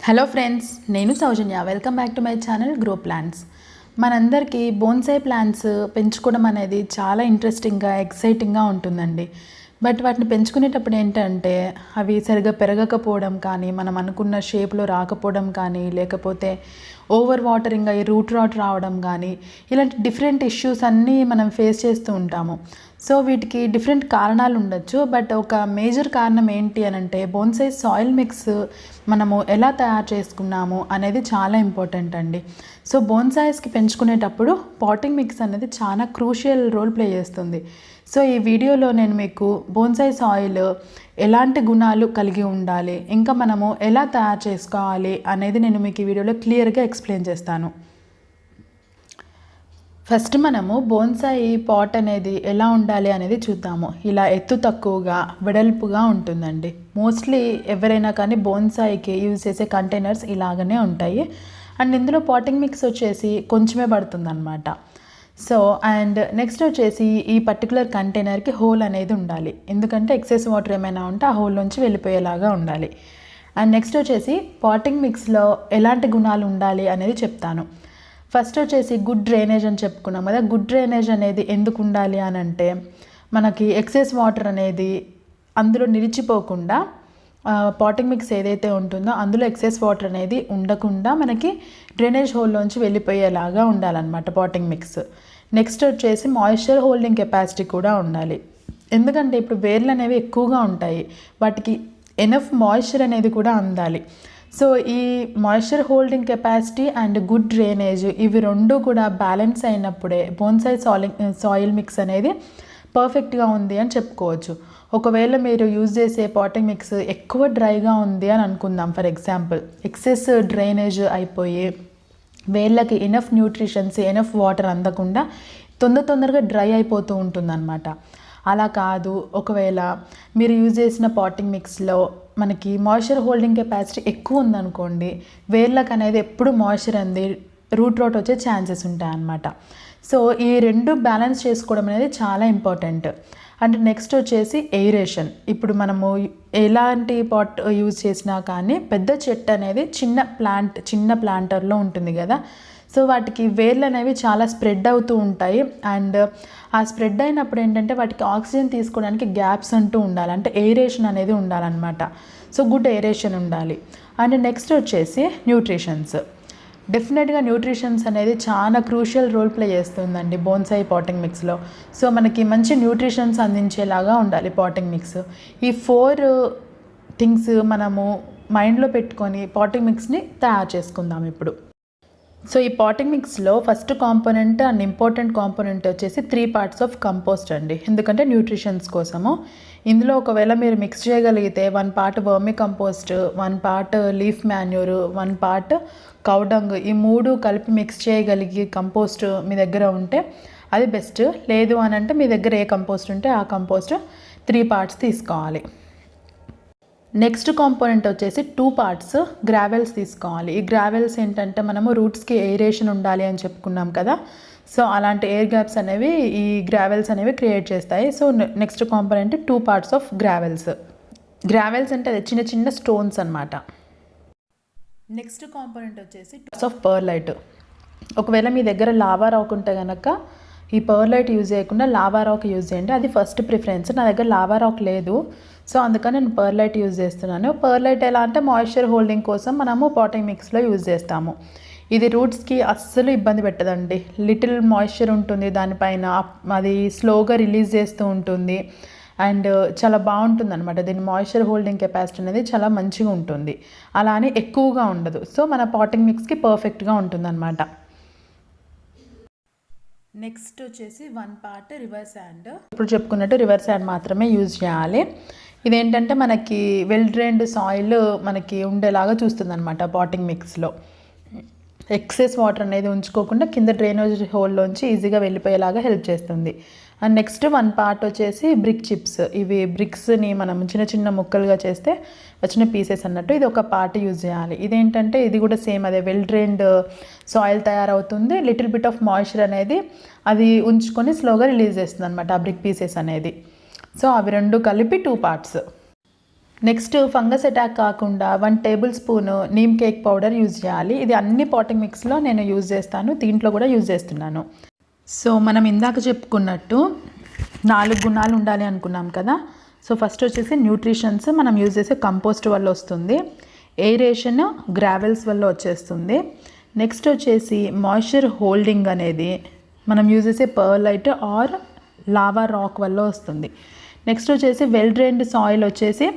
Hello friends, నేను Soujanya. Welcome back to my channel grow plants. మనందరికీ bonsai plants పెంచుకోవడం అనేది చాలా ఇంట్రెస్టింగ్గా ఎక్సైటింగ్గా ఉంటుందండి. బట్ వాటిని పెంచుకునేటప్పుడు ఏంటంటే అవి సరిగ్గా పెరగకపోవడం కానీ, మనం అనుకున్న షేప్లో రాకపోవడం కానీ, లేకపోతే ఓవర్ వాటరింగ్ అయ్యి రూట్ రాట్ రావడం కానీ, ఇలాంటి డిఫరెంట్ ఇష్యూస్ అన్నీ మనం ఫేస్ చేస్తూ ఉంటాము. సో వీటికి డిఫరెంట్ కారణాలు ఉండొచ్చు. బట్ ఒక మేజర్ కారణం ఏంటి అని అంటే బోన్సాయి సాయిల్ మిక్స్ మనము ఎలా తయారు చేసుకున్నాము అనేది చాలా ఇంపార్టెంట్ అండి. సో బోన్సాయిస్కి పెంచుకునేటప్పుడు పాటింగ్ మిక్స్ అనేది చాలా క్రూషియల్ రోల్ ప్లే చేస్తుంది. సో ఈ వీడియోలో నేను మీకు బోన్సాయి సాయిల్ ఎలాంటి గుణాలు కలిగి ఉండాలి, ఇంకా మనము ఎలా తయారు చేసుకోవాలి అనేది నేను మీకు ఈ వీడియోలో క్లియర్గా ఎక్స్ప్లెయిన్ చేస్తాను. ఫస్ట్ మనము బోన్సాయి పాట్ అనేది ఎలా ఉండాలి అనేది చూద్దాము. ఇలా ఎత్తు తక్కువగా వెడల్పుగా ఉంటుందండి. మోస్ట్లీ ఎవరైనా కానీ బోన్సాయికి యూజ్ చేసే కంటైనర్స్ ఇలాగనే ఉంటాయి. అండ్ ఇందులో పాటింగ్ మిక్స్ వచ్చేసి కొంచెమే పడుతుంది అనమాట. సో అండ్ నెక్స్ట్ వచ్చేసి ఈ పర్టికులర్ కంటైనర్కి హోల్ అనేది ఉండాలి. ఎందుకంటే ఎక్సెస్ వాటర్ ఏమైనా ఉంటే ఆ హోల్ నుంచి వెళ్ళిపోయేలాగా ఉండాలి. అండ్ నెక్స్ట్ వచ్చేసి పాటింగ్ మిక్స్లో ఎలాంటి గుణాలు ఉండాలి అనేది చెప్తాను. ఫస్ట్ వచ్చేసి గుడ్ డ్రైనేజ్ అని చెప్పుకున్నాం కదా. గుడ్ డ్రైనేజ్ అనేది ఎందుకు ఉండాలి అని అంటే మనకి ఎక్సెస్ వాటర్ అనేది అందులో నిలిచిపోకుండా పాటింగ్ మిక్స్ ఏదైతే ఉంటుందో అందులో ఎక్సెస్ వాటర్ అనేది ఉండకుండా మనకి డ్రైనేజ్ హోల్లోంచి వెళ్ళిపోయేలాగా ఉండాలన్నమాట పాటింగ్ మిక్స్. నెక్స్ట్ వచ్చేసి మాయిశ్చర్ హోల్డింగ్ కెపాసిటీ కూడా ఉండాలి. ఎందుకంటే ఇప్పుడు వేర్లు అనేవి ఎక్కువగా ఉంటాయి, వాటికి ఎనఫ్ మాయిశ్చర్ అనేది కూడా అందాలి. సో ఈ moisture holding capacity and good drainage ఇవి రెండు కూడా బ్యాలెన్స్ అయినప్పుడే బోన్సాయి సాయిల్ మిక్స్ అనేది పర్ఫెక్ట్గా ఉంది అని చెప్పుకోవచ్చు. ఒకవేళ మీరు యూజ్ చేసే పాటింగ్ మిక్స్ ఎక్కువ డ్రైగా ఉంది అని అనుకుందాం. ఫర్ ఎగ్జాంపుల్ ఎక్సెస్ డ్రైనేజ్ అయిపోయి వేళ్ళకి ఎనఫ్ న్యూట్రిషన్స్ ఎనఫ్ వాటర్ అందకుండా తొందరగా డ్రై అయిపోతూ ఉంటుందన్నమాట. అలా కాదు, ఒకవేళ మీరు యూజ్ చేసిన పాటింగ్ మిక్స్లో మనకి మాయిశ్చర్ హోల్డింగ్ కెపాసిటీ ఎక్కువ ఉందనుకోండి, వేర్లకు అనేది ఎప్పుడు మాయిశ్చర్ అంది రూట్ రాట్ వచ్చే ఛాన్సెస్ ఉంటాయన్నమాట. సో ఈ రెండు బ్యాలెన్స్ చేసుకోవడం అనేది చాలా ఇంపార్టెంట్. అండ్ నెక్స్ట్ వచ్చేసి ఎయిరేషన్. ఇప్పుడు మనము ఎలాంటి పాట్ యూజ్ చేసినా కానీ పెద్ద చెట్టు అనేది చిన్న ప్లాంటర్లో ఉంటుంది కదా. సో వాటికి వేర్లు అనేవి చాలా స్ప్రెడ్ అవుతూ ఉంటాయి. అండ్ ఆ స్ప్రెడ్ అయినప్పుడు ఏంటంటే వాటికి ఆక్సిజన్ తీసుకోవడానికి గ్యాప్స్ అంటూ ఉండాలి, అంటే ఎయిరేషన్ అనేది ఉండాలన్నమాట. సో గుడ్ ఎయిరేషన్ ఉండాలి. అండ్ నెక్స్ట్ వచ్చేసి న్యూట్రిషన్స్. డెఫినెట్గా న్యూట్రిషన్స్ అనేది చాలా క్రూషియల్ రోల్ ప్లే చేస్తుందండి బోన్సాయి పాటింగ్ మిక్స్లో. సో మనకి మంచి న్యూట్రిషన్స్ అందించేలాగా ఉండాలి పాటింగ్ మిక్స్. ఈ 4 థింగ్స్ మనము మైండ్లో పెట్టుకొని పాటింగ్ మిక్స్ని తయారు చేసుకుందాం ఇప్పుడు. సో ఈ పాటింగ్ మిక్స్లో first component and important component వచ్చేసి 3 parts ఆఫ్ కంపోస్ట్ అండి. ఎందుకంటే న్యూట్రిషన్స్ కోసము. ఇందులో ఒకవేళ మీరు మిక్స్ చేయగలిగితే 1 part vermi compost, 1 part leaf manure, 1 part cow dung, ఈ 3 కలిపి మిక్స్ చేయగలిగి కంపోస్ట్ మీ దగ్గర ఉంటే అది బెస్ట్. లేదు అని అంటే మీ దగ్గర ఏ కంపోస్ట్ ఉంటే ఆ కంపోస్ట్ 3 parts తీసుకోవాలి. నెక్స్ట్ కాంపోనెంట్ వచ్చేసి 2 parts గ్రావెల్స్ తీసుకోవాలి. ఈ గ్రావెల్స్ ఏంటంటే మనము రూట్స్కి ఎయిరేషన్ ఉండాలి అని చెప్పుకున్నాం కదా. సో అలాంటి ఎయిర్ గ్యాప్స్ అనేవి ఈ గ్రావెల్స్ అనేవి క్రియేట్ చేస్తాయి. So next component 2 parts of gravels. Gravels అంటే అది చిన్న స్టోన్స్ అనమాట. నెక్స్ట్ కాంపోనెంట్ వచ్చేసి ఆఫ్ పర్లైట్. ఒకవేళ మీ దగ్గర లావా రాక్ ఉంటే కనుక ఈ పర్లైట్ యూజ్ చేయకుండా లావా రాక్ యూజ్ చేయండి, అది ఫస్ట్ ప్రిఫరెన్స్. నా దగ్గర లావా రాక్ లేదు, సో అందుకని నేను పర్లైట్ యూజ్ చేస్తున్నాను. పర్లైట్ ఎలా అంటే మాయిశ్చర్ హోల్డింగ్ కోసం మనము పాటింగ్ మిక్స్లో యూజ్ చేస్తాము. ఇది రూట్స్కి అస్సలు ఇబ్బంది పెట్టదండి. లిటిల్ మాయిశ్చర్ ఉంటుంది దానిపైన, అది స్లోగా రిలీజ్ చేస్తూ ఉంటుంది అండ్ చాలా బాగుంటుంది అనమాట. దీని మాయిశ్చర్ హోల్డింగ్ కెపాసిటీ అనేది చాలా మంచిగా ఉంటుంది, అలా అని ఎక్కువగా ఉండదు. సో మన పాటింగ్ మిక్స్కి పర్ఫెక్ట్గా ఉంటుంది అనమాట. నెక్స్ట్ వచ్చేసి 1 part రివర్ శాండ్. ఇప్పుడు చెప్పుకున్నట్టు రివర్ శాండ్ మాత్రమే యూజ్ చేయాలి. ఇదేంటంటే మనకి వెల్ డ్రైన్డ్ సాయిల్ మనకి ఉండేలాగా చూస్తుంది అనమాట పాటింగ్ మిక్స్లో. ఎక్సెస్ వాటర్ అనేది ఉంచుకోకుండా కింద డ్రైనేజ్ హోల్లోంచి ఈజీగా వెళ్ళిపోయేలాగా హెల్ప్ చేస్తుంది. అండ్ నెక్స్ట్ 1 part వచ్చేసి బ్రిక్ చిప్స్. ఇవి బ్రిక్స్ని మనం చిన్న ముక్కలుగా చేస్తే వచ్చిన పీసెస్ అన్నట్టు ఇది ఒక పార్ట్ యూజ్ చేయాలి. ఇదేంటంటే ఇది కూడా సేమ్ అదే వెల్ డ్రైన్డ్ సాయిల్ తయారవుతుంది. లిటిల్ బిట్ ఆఫ్ మాయిశ్చర్ అనేది అది ఉంచుకొని స్లోగా రిలీజ్ చేస్తుంది అనమాట ఆ బ్రిక్ పీసెస్ అనేది. సో అవి 2 కలిపి 2 parts. నెక్స్ట్ ఫంగస్ అటాక్ కాకుండా 1 table spoon neem cake powder use చేయాలి. ఇది అన్ని పాటింగ్ మిక్స్లో నేను యూజ్ చేస్తాను, దీంట్లో కూడా యూజ్ చేస్తున్నాను. సో మనం ఇందాక చెప్పుకున్నట్టు 4 గుణాలు ఉండాలి అనుకున్నాం కదా. సో ఫస్ట్ వచ్చేసి న్యూట్రిషన్స్ మనం యూజ్ చేసే కంపోస్ట్ వల్ల వస్తుంది, ఎయిరేషన్ గ్రావెల్స్ వల్ల వచ్చేస్తుంది. నెక్స్ట్ వచ్చేసి మాయిశ్చర్ హోల్డింగ్ అనేది మనం యూజ్ చేసే పర్లైట్ ఆర్ లావా రాక్ వల్ల వస్తుంది. నెక్స్ట్ వచ్చేసి వెల్ డ్రైన్డ్ సాయిల్ వచ్చేసి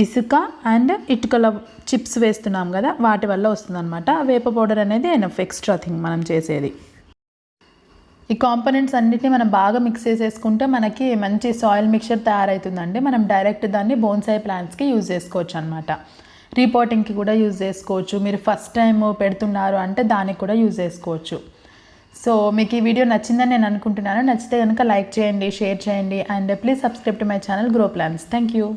ఇసుక అండ్ ఇటుకల చిప్స్ వేస్తున్నాం కదా, వాటి వల్ల వస్తుంది అనమాట. వేప పౌడర్ అనేది ఎనఫ్ ఎక్స్ట్రా థింగ్ మనం చేసేది. ఈ కాంపోనెంట్స్ అన్నిటిని మనం బాగా మిక్స్ చేసేసుకుంటే మనకి మంచి సాయిల్ మిక్చర్ తయారవుతుందండి. మనం డైరెక్ట్ దాన్ని బోన్సాయి ప్లాంట్స్కి యూజ్ చేసుకోవచ్చు అనమాట. రీపాటింగ్కి కూడా యూజ్ చేసుకోవచ్చు. మీరు ఫస్ట్ టైం పెడుతున్నారు అంటే దానికి కూడా యూజ్ చేసుకోవచ్చు. సో మీకు ఈ వీడియో నచ్చిందని నేను అనుకుంటున్నాను. నచ్చితే కనుక లైక్ చేయండి, షేర్ చేయండి and please subscribe to my channel grow plans. Thank you.